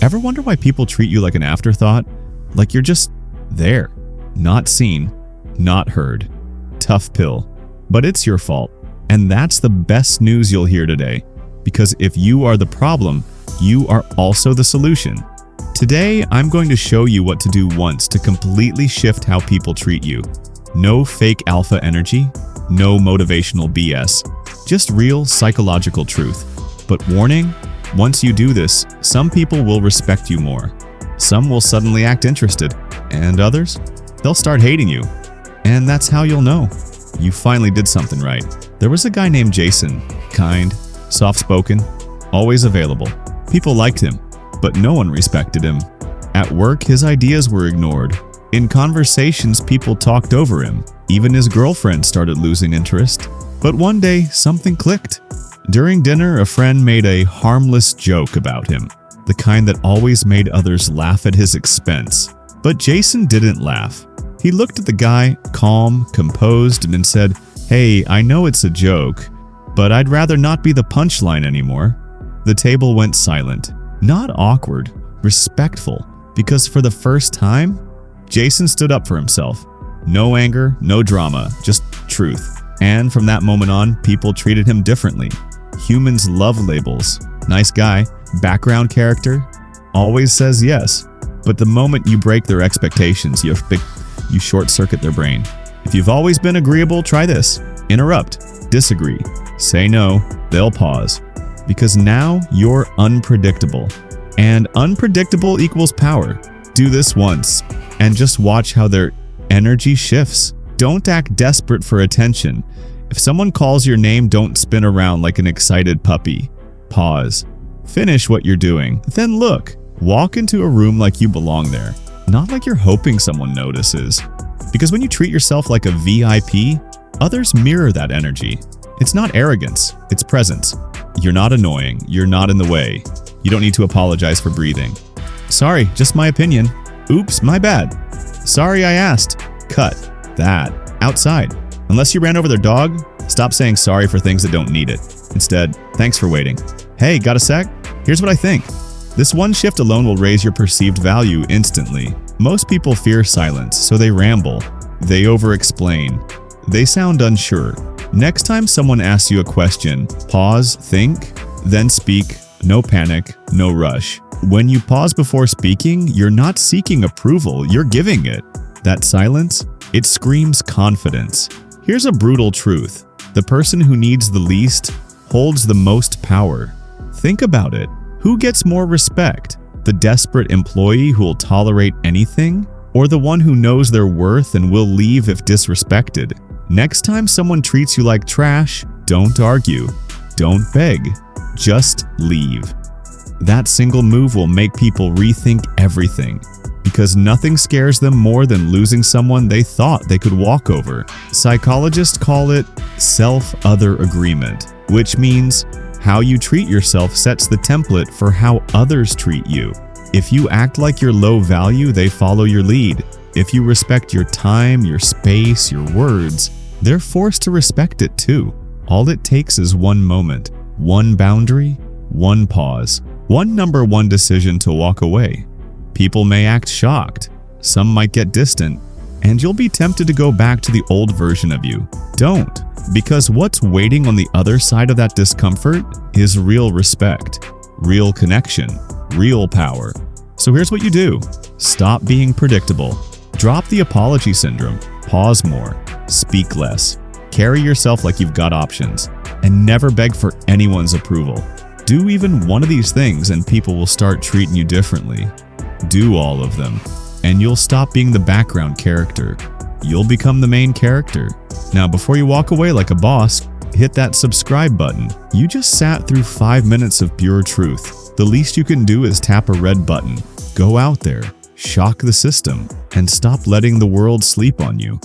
Ever wonder why people treat you like an afterthought? Like you're just there, not seen, not heard. Tough pill. But it's your fault. And that's the best news you'll hear today. Because if you are the problem, you are also the solution. Today, I'm going to show you what to do once to completely shift how people treat you. No fake alpha energy, no motivational BS, just real psychological truth. But warning, once you do this, some people will respect you more. Some will suddenly act interested, and others, they'll start hating you. And that's how you'll know you finally did something right. There was a guy named Jason, kind, soft-spoken, always available. People liked him, but no one respected him. At work, his ideas were ignored. In conversations, people talked over him. Even his girlfriend started losing interest. But one day, something clicked. During dinner, a friend made a harmless joke about him, the kind that always made others laugh at his expense. But Jason didn't laugh. He looked at the guy, calm, composed, and said, "Hey, I know it's a joke, but I'd rather not be the punchline anymore." The table went silent. Not awkward, respectful, because for the first time, Jason stood up for himself. No anger, no drama, just truth. And from that moment on, people treated him differently. Humans love labels. Nice guy, background character, always says yes. But the moment you break their expectations, you short-circuit their brain. If you've always been agreeable, try this. Interrupt, disagree, say no, they'll pause. Because now you're unpredictable. And unpredictable equals power. Do this once, and just watch how their energy shifts. Don't act desperate for attention. If someone calls your name, don't spin around like an excited puppy. Pause. Finish what you're doing, then look. Walk into a room like you belong there, not like you're hoping someone notices. Because when you treat yourself like a VIP, others mirror that energy. It's not arrogance, it's presence. You're not annoying, you're not in the way. You don't need to apologize for breathing. Sorry, just my opinion. Oops, my bad. Sorry I asked. Cut. That. Outside. Unless you ran over their dog, stop saying sorry for things that don't need it. Instead, thanks for waiting. Hey, got a sec? Here's what I think. This one shift alone will raise your perceived value instantly. Most people fear silence, so they ramble. They over-explain. They sound unsure. Next time someone asks you a question, pause, think, then speak. No panic, no rush. When you pause before speaking, you're not seeking approval, you're giving it. That silence, it screams confidence. Here's a brutal truth. The person who needs the least holds the most power. Think about it. Who gets more respect? The desperate employee who will tolerate anything? Or the one who knows their worth and will leave if disrespected? Next time someone treats you like trash, don't argue. Don't beg. Just leave. That single move will make people rethink everything. Because nothing scares them more than losing someone they thought they could walk over. Psychologists call it self-other agreement, which means how you treat yourself sets the template for how others treat you. If you act like you're low value, they follow your lead. If you respect your time, your space, your words, they're forced to respect it too. All it takes is one moment, one boundary, one pause, one number one decision to walk away. People may act shocked, some might get distant, and you'll be tempted to go back to the old version of you. Don't, because what's waiting on the other side of that discomfort is real respect, real connection, real power. So here's what you do. Stop being predictable. Drop the apology syndrome. Pause more. Speak less. Carry yourself like you've got options. And never beg for anyone's approval. Do even one of these things and people will start treating you differently. Do all of them, and you'll stop being the background character. You'll become the main character. Now, before you walk away like a boss, hit that subscribe button. You just sat through 5 minutes of pure truth. The least you can do is tap a red button. Go out there, shock the system, and stop letting the world sleep on you.